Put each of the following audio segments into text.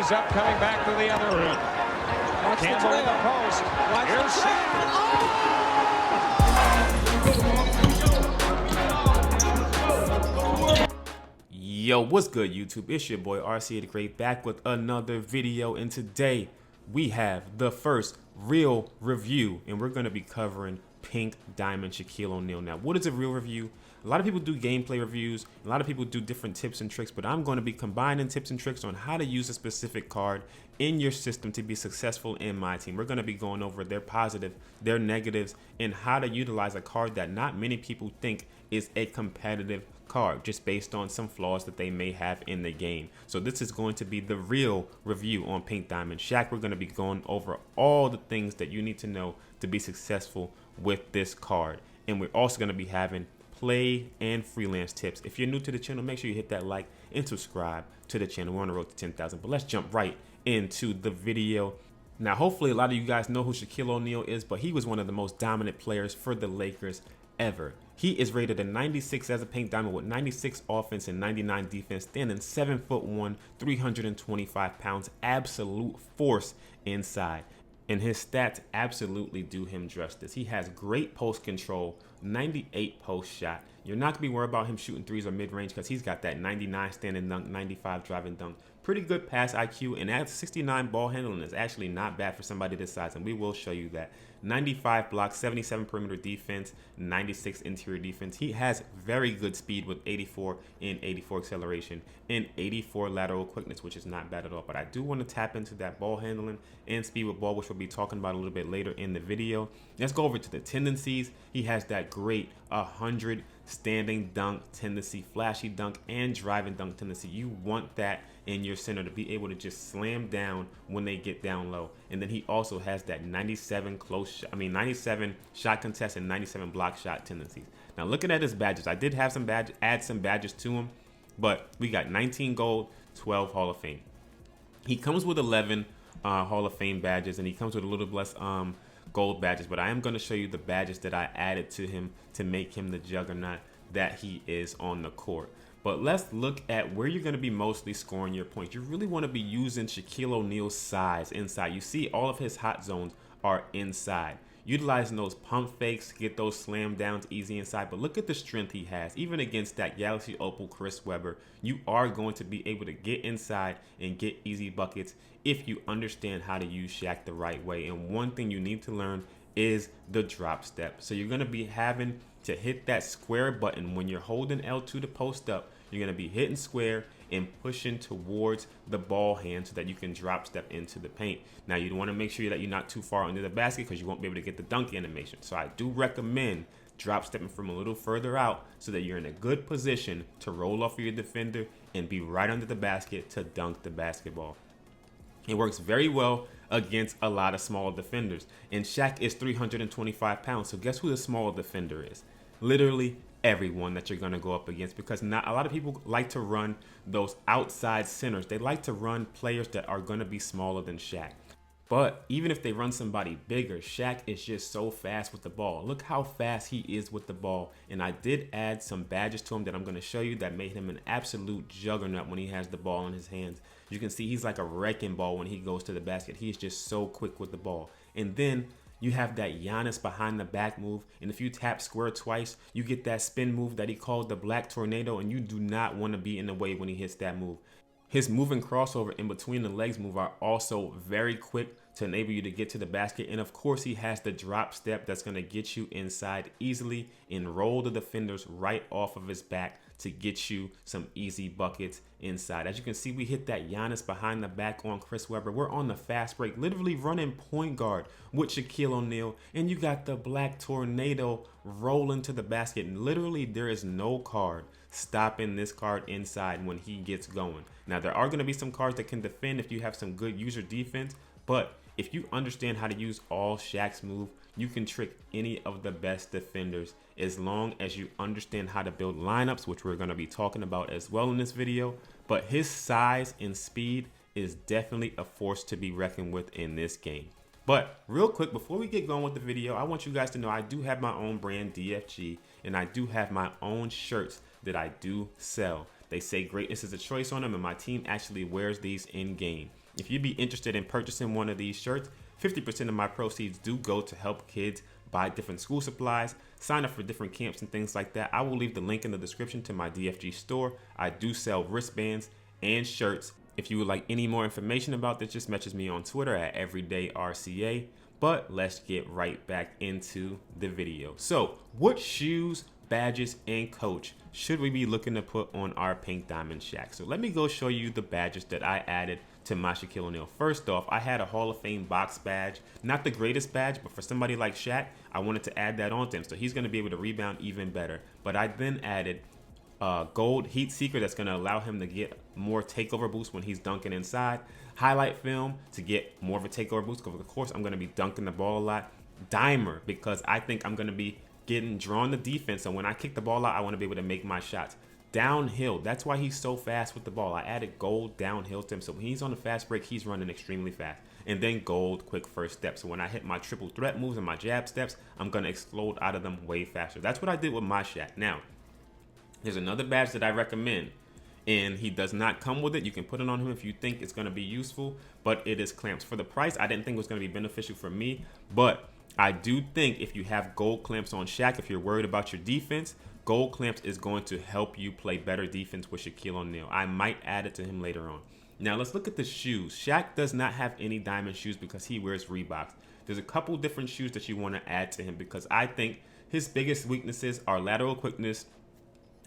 He's up, coming back to the other end. Campbell in the post. Here's Shaq. Yo, what's good, YouTube? It's your boy RC the Great back with another video, and today we have the first real review, and we're going to be covering Pink Diamond Shaquille O'Neal. Now, what is a real review? A lot of people do gameplay reviews, a lot of people do different tips and tricks, but I'm going to be combining tips and tricks on how to use a specific card in your system to be successful in my team. We're going to be going over their positive, their negatives, and how to utilize a card that not many people think is a competitive card, just based on some flaws that they may have in the game. So this is going to be the real review on Pink Diamond Shaq. We're going to be going over all the things that you need to know to be successful with this card, and we're also going to be having play and freelance tips. If you're new to the channel, make sure you hit that like and subscribe to the channel. We're on the road to 10,000, but let's jump right into the video. Now, hopefully a lot of you guys know who Shaquille O'Neal is, but he was one of the most dominant players for the Lakers ever. He is rated a 96 as a Pink Diamond with 96 offense and 99 defense, standing 7'1", 325 pounds, absolute force inside. And his stats absolutely do him justice. He has great post control, 98 post shot. You're not going to be worried about him shooting threes or mid-range because he's got that 99 standing dunk, 95 driving dunk. Pretty good pass IQ, and at 69 ball handling is actually not bad for somebody this size, and we will show you that. 95 blocks, 77 perimeter defense, 96 interior defense. He has very good speed with 84 and 84 acceleration and 84 lateral quickness, which is not bad at all. But I do want to tap into that ball handling and speed with ball, which we'll be talking about a little bit later in the video. Let's go over to the tendencies. He has that great 100 standing dunk tendency, flashy dunk, and driving dunk tendency. You want that in your center to be able to just slam down when they get down low. And then he also has that 97 97 shot contest and 97 block shot tendencies. Now, looking at his badges, I did have add some badges to him, but we got 19 gold, 12 Hall of Fame. He comes with 11 Hall of Fame badges, and he comes with a little less gold badges, but I am going to show you the badges that I added to him to make him the juggernaut that he is on the court. But let's look at where you're going to be mostly scoring your points. You really want to be using Shaquille O'Neal's size inside. You see all of his hot zones are inside. Utilizing those pump fakes, get those slam downs easy inside. But look at the strength he has. Even against that Galaxy Opal Chris Webber, you are going to be able to get inside and get easy buckets if you understand how to use Shaq the right way. And one thing you need to learn is the drop step. So you're going to be having to hit that square button when you're holding L2 to post up. You're going to be hitting square and pushing towards the ball hand so that you can drop step into the paint. Now, you want to make sure that you're not too far under the basket because you won't be able to get the dunk animation. So I do recommend drop stepping from a little further out so that you're in a good position to roll off of your defender and be right under the basket to dunk the basketball. It works very well against a lot of small defenders. And Shaq is 325 pounds. So guess who the small defender is? Literally everyone that you're going to go up against, because not a lot of people like to run those outside centers. They like to run players that are going to be smaller than Shaq. But even if they run somebody bigger, Shaq is just so fast with the ball. Look how fast he is with the ball. And I did add some badges to him that I'm going to show you that made him an absolute juggernaut when he has the ball in his hands. You can see he's like a wrecking ball when he goes to the basket. He is just so quick with the ball. And then you have that Giannis behind the back move. And if you tap square twice, you get that spin move that he called the Black Tornado. And you do not want to be in the way when he hits that move. His move and crossover in between the legs move are also very quick to enable you to get to the basket. And of course, he has the drop step that's going to get you inside easily and roll the defenders right off of his back to get you some easy buckets inside. As you can see, we hit that Giannis behind the back on Chris Webber. We're on the fast break, literally running point guard with Shaquille O'Neal. And you got the Black Tornado rolling to the basket. And literally, there is no card stopping this card inside when he gets going. Now, there are going to be some cards that can defend if you have some good user defense, but if you understand how to use all Shaq's move, you can trick any of the best defenders as long as you understand how to build lineups, which we're going to be talking about as well in this video. But his size and speed is definitely a force to be reckoned with in this game. But real quick, before we get going with the video, I want you guys to know I do have my own brand, DFG, and I do have my own shirts that I do sell. They say greatness is a choice on them, and my team actually wears these in game. If you'd be interested in purchasing one of these shirts, 50% of my proceeds do go to help kids buy different school supplies, sign up for different camps and things like that. I will leave the link in the description to my DFG store. I do sell wristbands and shirts. If you would like any more information about this, just message me on Twitter at EverydayRCA. But let's get right back into the video. So, what shoes, badges, and coach should we be looking to put on our Pink Diamond Shaq? So let me go show you the badges that I added to my Shaquille O'Neal. First off, I had a Hall of Fame box badge. Not the greatest badge, but for somebody like Shaq, I wanted to add that on to him. So he's going to be able to rebound even better. But I then added gold heat seeker that's going to allow him to get more takeover boost when he's dunking inside. Highlight film to get more of a takeover boost, because of course I'm going to be dunking the ball a lot. Dimer, because I think I'm going to be getting drawn to defense, and when I kick the ball out, I want to be able to make my shots. Downhill, that's why he's so fast with the ball. I added gold downhill to him, so when he's on the fast break, he's running extremely fast. And then gold quick first step, so when I hit my triple threat moves and my jab steps, I'm going to explode out of them way faster. That's what I did with my Shaq. Now, there's another badge that I recommend, and he does not come with it. You can put it on him if you think it's going to be useful, but it is clamps. For the price, I didn't think it was going to be beneficial for me, but I do think if you have gold clamps on Shaq, if you're worried about your defense, gold clamps is going to help you play better defense with Shaquille O'Neal. I might add it to him later on. Now let's look at the shoes. Shaq does not have any diamond shoes because he wears Reeboks. There's a couple different shoes that you want to add to him because I think his biggest weaknesses are lateral quickness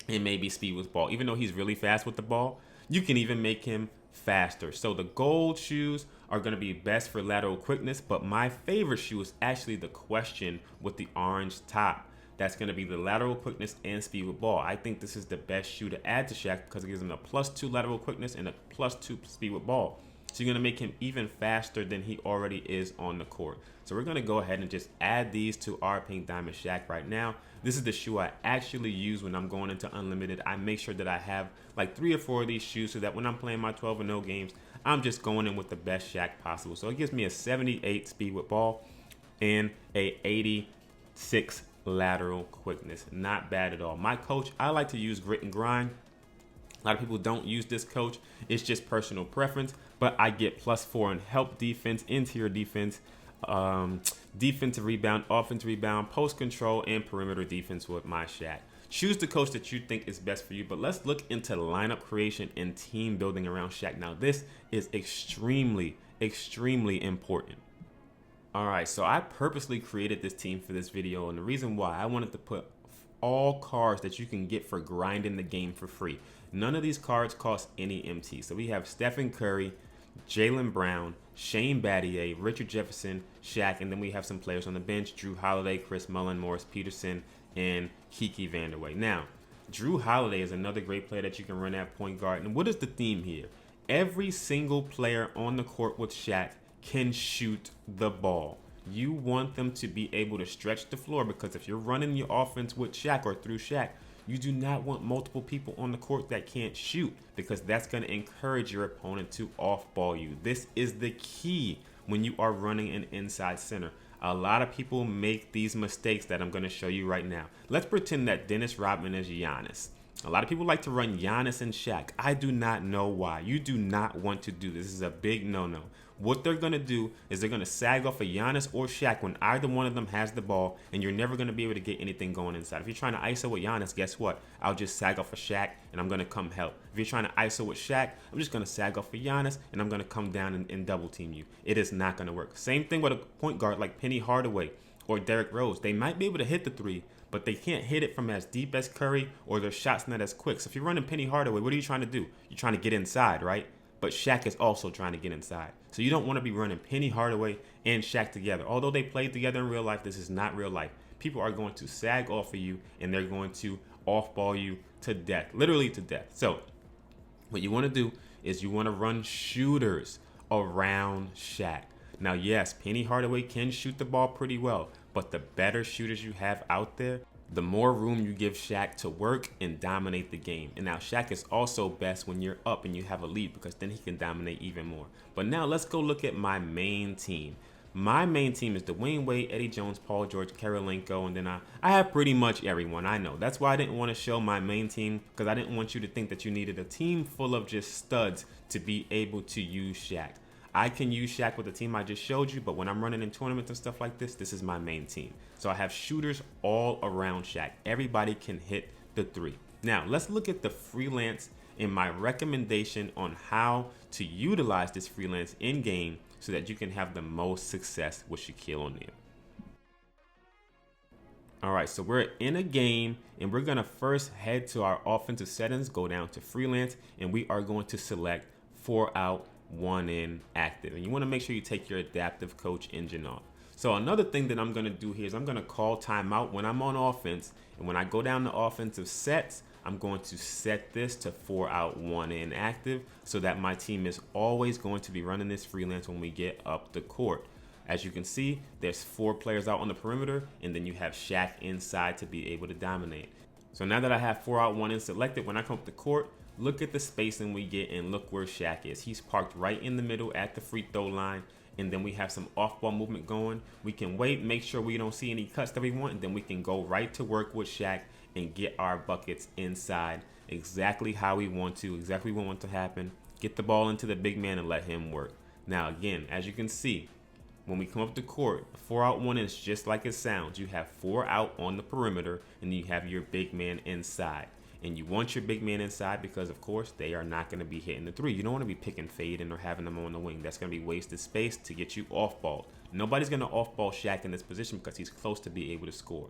and maybe speed with ball. Even though he's really fast with the ball, you can even make him faster. So the gold shoes are going to be best for lateral quickness, but my favorite shoe is actually the question with the orange top. That's going to be the lateral quickness and speed with ball. I think this is the best shoe to add to Shaq because it gives him a +2 lateral quickness and a +2 speed with ball. So you're going to make him even faster than he already is on the court. So we're going to go ahead and just add these to our Pink Diamond Shaq right now. This is the shoe I actually use when I'm going into Unlimited. I make sure that I have like 3 or 4 of these shoes so that when I'm playing my 12-0 games, I'm just going in with the best Shaq possible. So it gives me a 78 speed with ball and a 86 lateral quickness. Not bad at all. My coach, I like to use Grit and Grind. A lot of people don't use this coach. It's just personal preference, but I get +4 in help defense, interior defense, defensive rebound, offensive rebound, post control, and perimeter defense with my Shaq. Choose the coach that you think is best for you, but let's look into lineup creation and team building around Shaq. Now, this is extremely, extremely important. All right, so I purposely created this team for this video, and the reason why I wanted to put all cards that you can get for grinding the game for free. None of these cards cost any MT. So we have Stephen Curry, Jaylen Brown, Shane Battier, Richard Jefferson, Shaq, and then we have some players on the bench: Drew Holiday, Chris Mullin, Morris Peterson, and Kiki Vanderway. Now, Drew Holiday is another great player that you can run at point guard. And what is the theme here? Every single player on the court with Shaq can shoot the ball. You want them to be able to stretch the floor, because if you're running your offense with Shaq or through Shaq, you do not want multiple people on the court that can't shoot, because that's going to encourage your opponent to off-ball you. This is the key when you are running an inside center. A lot of people make these mistakes that I'm going to show you right now. Let's pretend that Dennis Rodman is Giannis. A lot of people like to run Giannis and Shaq. I do not know why. You do not want to do this. This is a big no-no. What they're going to do is they're going to sag off of Giannis or Shaq when either one of them has the ball, and you're never going to be able to get anything going inside. If you're trying to ISO with Giannis, guess what? I'll just sag off of Shaq, and I'm going to come help. If you're trying to ISO with Shaq, I'm just going to sag off of Giannis, and I'm going to come down and double team you. It is not going to work. Same thing with a point guard like Penny Hardaway or Derrick Rose. They might be able to hit the three, but they can't hit it from as deep as Curry, or their shot's not as quick. So if you're running Penny Hardaway, what are you trying to do? You're trying to get inside, right? But Shaq is also trying to get inside. So you don't want to be running Penny Hardaway and Shaq together. Although they played together in real life, this is not real life. People are going to sag off of you, and they're going to off-ball you to death, literally to death. So what you want to do is you want to run shooters around Shaq. Now, yes, Penny Hardaway can shoot the ball pretty well, but the better shooters you have out there, the more room you give Shaq to work and dominate the game. And now Shaq is also best when you're up and you have a lead, because then he can dominate even more. But now let's go look at my main team. My main team is Dwayne Wade, Eddie Jones, Paul George, Karolinko, and then I have pretty much everyone. I know. That's why I didn't want to show my main team, because I didn't want you to think that you needed a team full of just studs to be able to use Shaq. I can use Shaq with the team I just showed you, but when I'm running in tournaments and stuff like this is my main team. So I have shooters all around Shaq. Everybody can hit the three. Now, let's look at the freelance and my recommendation on how to utilize this freelance in game so that you can have the most success with Shaquille O'Neal. All right, so we're in a game and we're gonna first head to our offensive settings, go down to freelance, and we are going to select 4 out, 1 in active. And you wanna make sure you take your adaptive coach engine off. So another thing that I'm gonna do here is I'm gonna call timeout when I'm on offense, and when I go down to offensive sets, I'm going to set this to 4 out, 1 in active so that my team is always going to be running this freelance when we get up the court. As you can see, there's 4 players out on the perimeter, and then you have Shaq inside to be able to dominate. So now that I have 4 out, 1 in selected, when I come up the court, look at the spacing we get and look where Shaq is. He's parked right in the middle at the free throw line, and then we have some off-ball movement going. We can wait, make sure we don't see any cuts that we want, and then we can go right to work with Shaq and get our buckets inside exactly how we want to, exactly what we want to happen. Get the ball into the big man and let him work. Now again, as you can see, when we come up the court, 4 out, 1 in is just like it sounds. You have 4 out on the perimeter, and you have your big man inside. And you want your big man inside because, of course, they are not going to be hitting the three. You don't want to be picking fading or having them on the wing. That's going to be wasted space to get you off ball. Nobody's going to off ball Shaq in this position because he's close to be able to score.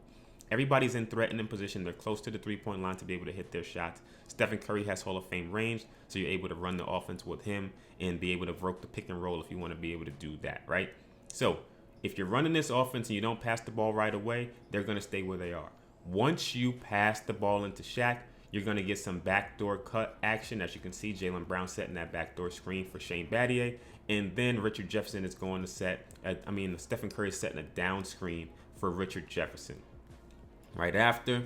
Everybody's in threatening position. They're close to the three-point line to be able to hit their shots. Stephen Curry has Hall of Fame range, so you're able to run the offense with him and be able to work the pick and roll if you want to be able to do that, right? So if you're running this offense and you don't pass the ball right away, they're going to stay where they are. Once you pass the ball into Shaq, you're going to get some backdoor cut action. As you can see, Jaylen Brown setting that backdoor screen for Shane Battier. And then Richard Jefferson is going to set, Stephen Curry is setting a down screen for Richard Jefferson. Right after,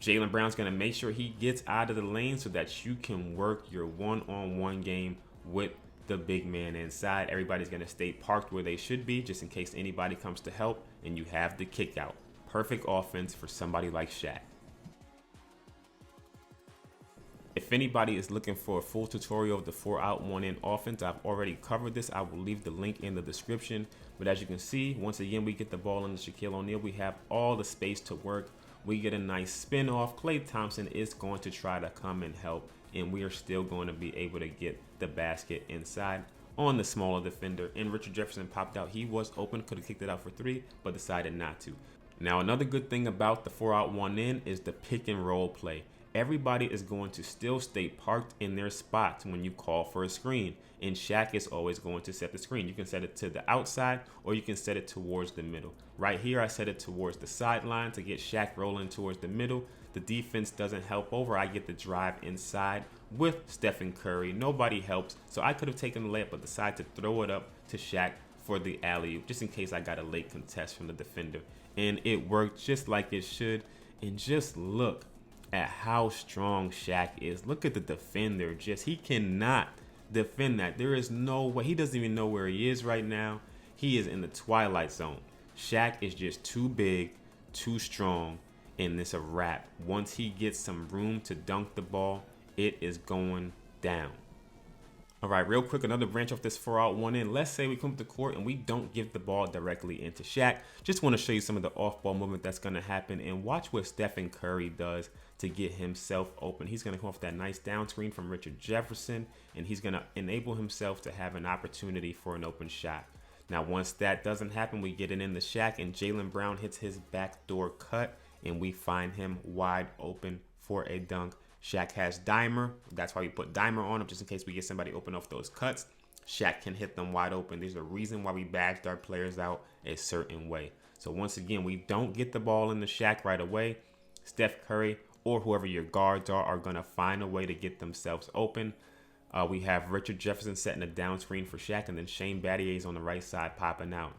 Jaylen Brown's going to make sure he gets out of the lane so that you can work your one-on-one game with the big man inside. Everybody's going to stay parked where they should be just in case anybody comes to help, and you have the kick out. Perfect offense for somebody like Shaq. If anybody is looking for a full tutorial of the 4 out, 1 in offense, I've already covered this. I will leave the link in the description. But as you can see, once again, we get the ball into Shaquille O'Neal. We have all the space to work. We get a nice spin off. Klay Thompson is going to try to come and help, and we are still going to be able to get the basket inside on the smaller defender. And Richard Jefferson popped out. He was open, could have kicked it out for 3, but decided not to. Now, another good thing about the 4 out, 1 in is the pick and roll play. Everybody is going to still stay parked in their spots when you call for a screen, and Shaq is always going to set the screen. You can set it to the outside or you can set it towards the middle. Right here, I set it towards the sideline to get Shaq rolling towards the middle. The defense doesn't help over. I get the drive inside with Stephen Curry. Nobody helps, so I could have taken the layup but decided to throw it up to Shaq for the alley-oop just in case I got a late contest from the defender. And it worked just like it should. And just look at how strong Shaq is. Look at the defender. He cannot defend that. There is no way. He doesn't even know where he is right now. He is in the twilight zone. Shaq is just too big, too strong, and it's a wrap. Once he gets some room to dunk the ball, it is going down. All right, real quick, another branch off this 4 out, 1 in. Let's say we come to the court and we don't give the ball directly into Shaq. Just want to show you some of the off-ball movement that's going to happen, and watch what Stephen Curry does to get himself open. He's going to come off that nice down screen from Richard Jefferson, and he's going to enable himself to have an opportunity for an open shot. Now, once that doesn't happen, we get it in the Shaq, and Jaylen Brown hits his backdoor cut, and we find him wide open for a dunk. Shaq has Dimer. That's why we put Dimer on him, just in case we get somebody open off those cuts. Shaq can hit them wide open. There's a reason why we badged our players out a certain way. So once again, we don't get the ball in the Shaq right away. Steph Curry or whoever your guards are going to find a way to get themselves open. We have Richard Jefferson setting a down screen for Shaq, and then Shane Battier is on the right side popping out.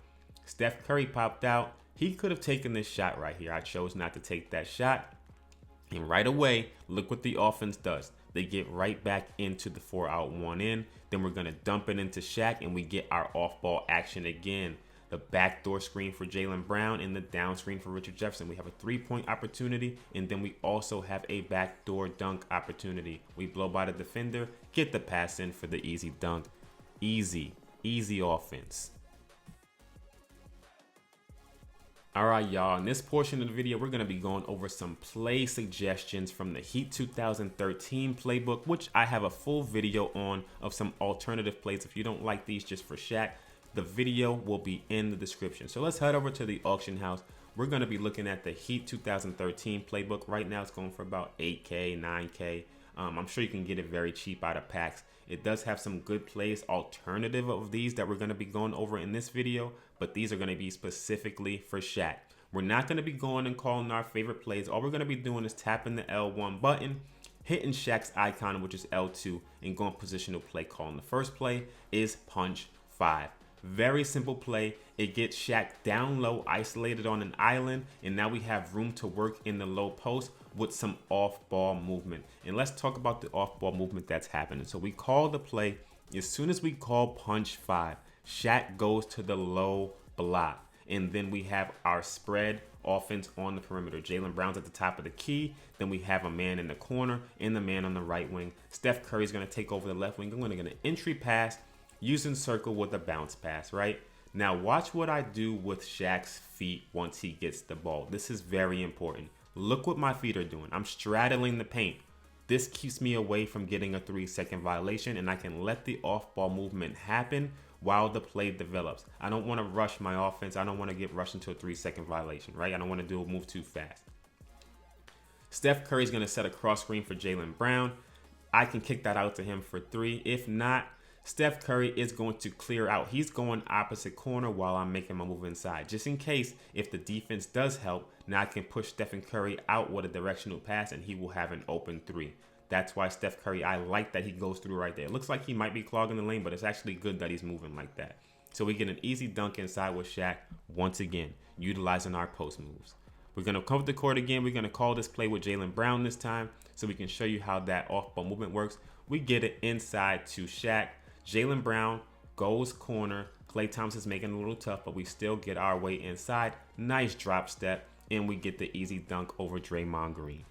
Steph Curry popped out. He could have taken this shot right here. I chose not to take that shot. And right away, look what the offense does. They get right back into the 4 out, 1 in. Then we're going to dump it into Shaq, and we get our off-ball action again. the backdoor screen for Jaylen Brown, and the down screen for Richard Jefferson. We have a 3-point opportunity, and then we also have a backdoor dunk opportunity. We blow by the defender, get the pass in for the easy dunk. Easy offense. Alright y'all, in this portion of the video, we're going to be going over some play suggestions from the Heat 2013 playbook, which I have a full video on of some alternative plays. If you don't like these just for Shaq, the video will be in the description. So let's head over to the auction house. We're going to be looking at the Heat 2013 playbook. Right now it's going for about 8K, 9K. I'm sure you can get it very cheap out of packs. It does have some good plays alternative of these that we're going to be going over in this video, but these are going to be specifically for Shaq. We're not going to be going and calling our favorite plays. All we're going to be doing is tapping the L1 button, hitting Shaq's icon, which is L2, and going positional play call. And the first play is punch 5. Very simple play. It gets Shaq down low, isolated on an island, and now we have room to work in the low post with some off-ball movement. And let's talk about the off-ball movement that's happening. So we call the play. As soon as we call punch 5, Shaq goes to the low block, and then we have our spread offense on the perimeter. Jaylen Brown's at the top of the key. Then we have a man in the corner and the man on the right wing. Steph Curry's going to take over the left wing. I'm going to get an entry pass using circle with a bounce pass, right? Now watch what I do with Shaq's feet once he gets the ball. This is very important. Look what my feet are doing. I'm straddling the paint. This keeps me away from getting a 3-second violation, and I can let the off-ball movement happen while the play develops. I don't want to rush my offense. I don't want to get rushed into a 3-second violation, right? I don't want to do a move too fast. Steph Curry's going to set a cross screen for Jaylen Brown. I can kick that out to him for 3. If not, Steph Curry is going to clear out. He's going opposite corner while I'm making my move inside. Just in case, if the defense does help, now I can push Stephen Curry out with a directional pass and he will have an open 3. That's why Steph Curry, I like that he goes through right there. It looks like he might be clogging the lane, but it's actually good that he's moving like that. So we get an easy dunk inside with Shaq, once again, utilizing our post moves. We're going to come to the court again. We're going to call this play with Jaylen Brown this time so we can show you how that off-ball movement works. We get it inside to Shaq. Jaylen Brown goes corner. Klay Thompson's making it a little tough, but we still get our way inside. Nice drop step, and we get the easy dunk over Draymond Green.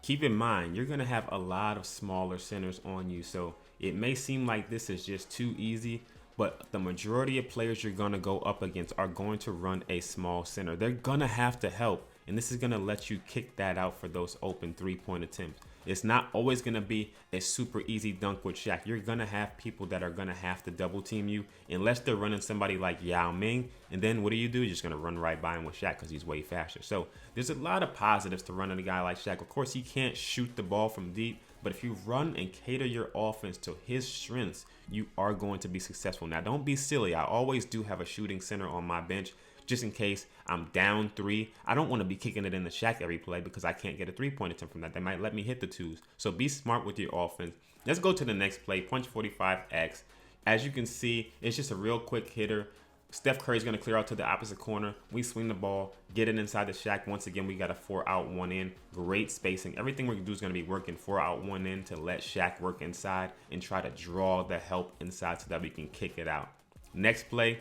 Keep in mind, you're going to have a lot of smaller centers on you, so it may seem like this is just too easy, but the majority of players you're going to go up against are going to run a small center. They're going to have to help, and this is going to let you kick that out for those open 3-point attempts. It's not always going to be a super easy dunk with Shaq. You're going to have people that are going to have to double team you unless they're running somebody like Yao Ming. And then what do? You're just going to run right by him with Shaq because he's way faster. So there's a lot of positives to running a guy like Shaq. Of course, he can't shoot the ball from deep, but if you run and cater your offense to his strengths, you are going to be successful. Now, don't be silly. I always do have a shooting center on my bench. Just in case I'm down 3. I don't want to be kicking it in the Shaq every play because I can't get a 3-point attempt from that. They might let me hit the 2s. So be smart with your offense. Let's go to the next play, punch 45X. As you can see, it's just a real quick hitter. Steph Curry's going to clear out to the opposite corner. We swing the ball, get it inside the Shaq. Once again, we got a 4 out, 1 in. Great spacing. Everything we're going to do is going to be working 4 out, 1 in to let Shaq work inside and try to draw the help inside so that we can kick it out. Next play,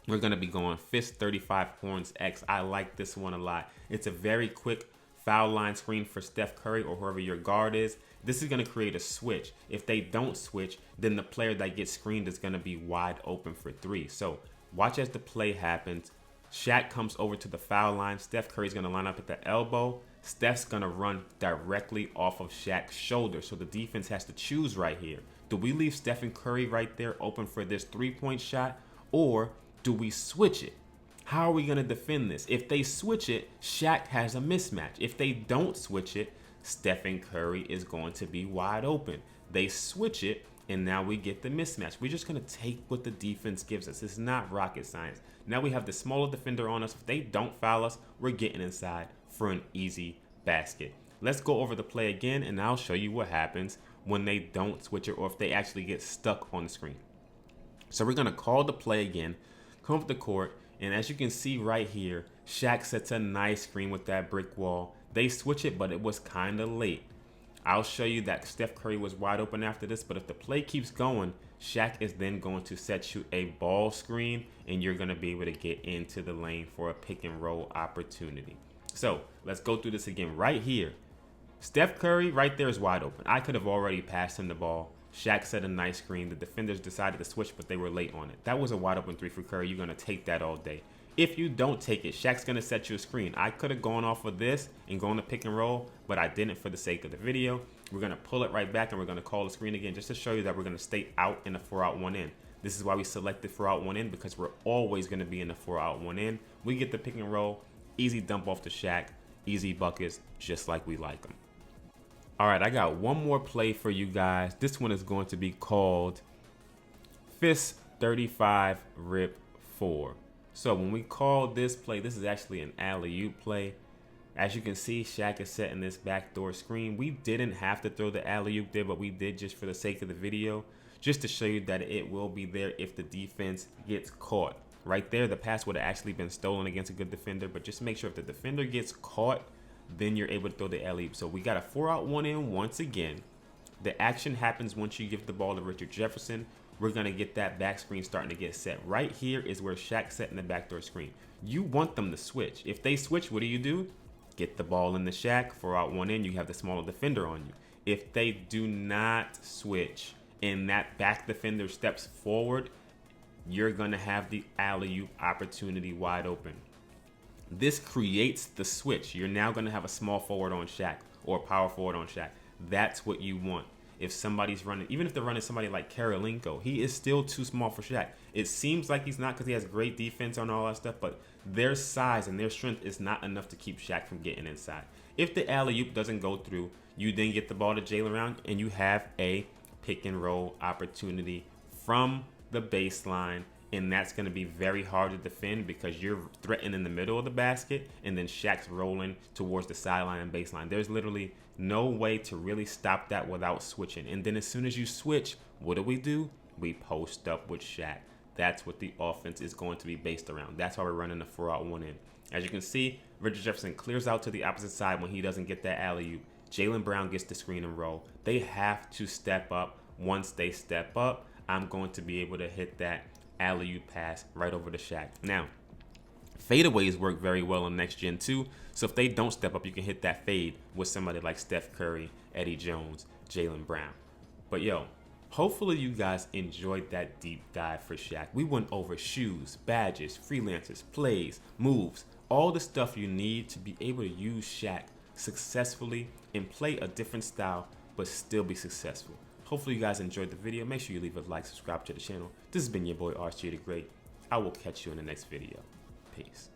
we're going to be going fist 35 horns X. I like this one a lot. It's a very quick foul line screen for Steph Curry or whoever your guard is. This is going to create a switch. If they don't switch, then the player that gets screened is going to be wide open for 3. So watch as the play happens. Shaq comes over to the foul line. Steph Curry's going to line up at the elbow. Steph's going to run directly off of Shaq's shoulder. So the defense has to choose right here. Do we leave Stephen Curry right there open for this 3-point shot, or do we switch it? How are we going to defend this? If they switch it, Shaq has a mismatch. If they don't switch it, Stephen Curry is going to be wide open. They switch it, and now we get the mismatch. We're just going to take what the defense gives us. It's not rocket science. Now we have the smaller defender on us. If they don't foul us, we're getting inside for an easy basket. Let's go over the play again, and I'll show you what happens when they don't switch it or if they actually get stuck on the screen. So we're going to call the play again. Come up the court, and as you can see right here, Shaq sets a nice screen with that brick wall. They switch it, but it was kind of late. I'll show you that Steph Curry was wide open after this, but if the play keeps going, Shaq is then going to set you a ball screen, and you're going to be able to get into the lane for a pick and roll opportunity. So let's go through this again right here. Steph Curry right there is wide open. I could have already passed him the ball. Shaq set a nice screen. The defenders decided to switch, but they were late on it. That was a wide open three for Curry. You're going to take that all day. If you don't take it, Shaq's going to set you a screen. I could have gone off of this and gone to pick and roll, but I didn't for the sake of the video. We're going to pull it right back, and we're going to call the screen again just to show you that we're going to stay out in the 4-out 1-in. This is why we selected 4-out 1-in, because we're always going to be in the 4-out 1-in. We get the pick and roll, easy dump off to Shaq, easy buckets, just like we like them. All right, I got one more play for you guys. This one is going to be called Fist 35 Rip 4. So when we call this play, this is actually an alley-oop play. As you can see, Shaq is setting this backdoor screen. We didn't have to throw the alley-oop there, but we did just for the sake of the video, just to show you that it will be there if the defense gets caught. Right there, the pass would have actually been stolen against a good defender, but just make sure if the defender gets caught, then you're able to throw the alley-oop. So we got a 4-out 1-in once again. The action happens once you give the ball to Richard Jefferson. We're going to get that back screen starting to get set. Right here is where Shaq's setting the backdoor screen. You want them to switch. If they switch, what do? Get the ball in the Shaq, 4-out 1-in, you have the smaller defender on you. If they do not switch and that back defender steps forward, you're going to have the alley-oop opportunity wide open. This creates the switch. You're now going to have a small forward on Shaq or a power forward on Shaq. That's what you want. If somebody's running, even if they're running somebody like Karolinko, he is still too small for Shaq. It seems like he's not because he has great defense on all that stuff, but their size and their strength is not enough to keep Shaq from getting inside. If the alley-oop doesn't go through, you then get the ball to Jalen Brown, and you have a pick and roll opportunity from the baseline, and that's going to be very hard to defend because you're threatening in the middle of the basket, and then Shaq's rolling towards the sideline and baseline. There's literally no way to really stop that without switching. And then as soon as you switch, what do? We post up with Shaq. That's what the offense is going to be based around. That's why we're running the 4-out 1-in. As you can see, Richard Jefferson clears out to the opposite side when he doesn't get that alley-oop. Jalen Brown gets the screen and roll. They have to step up. Once they step up, I'm going to be able to hit that alley-oop pass right over to Shaq. Now, fadeaways work very well in next gen too. So if they don't step up, you can hit that fade with somebody like Steph Curry, Eddie Jones, Jalen Brown. But yo, hopefully you guys enjoyed that deep dive for Shaq. We went over shoes, badges, freelancers, plays, moves, all the stuff you need to be able to use Shaq successfully and play a different style but still be successful. Hopefully you guys enjoyed the video. Make sure you leave a like, subscribe to the channel. This has been your boy RC the Great. I will catch you in the next video. Peace.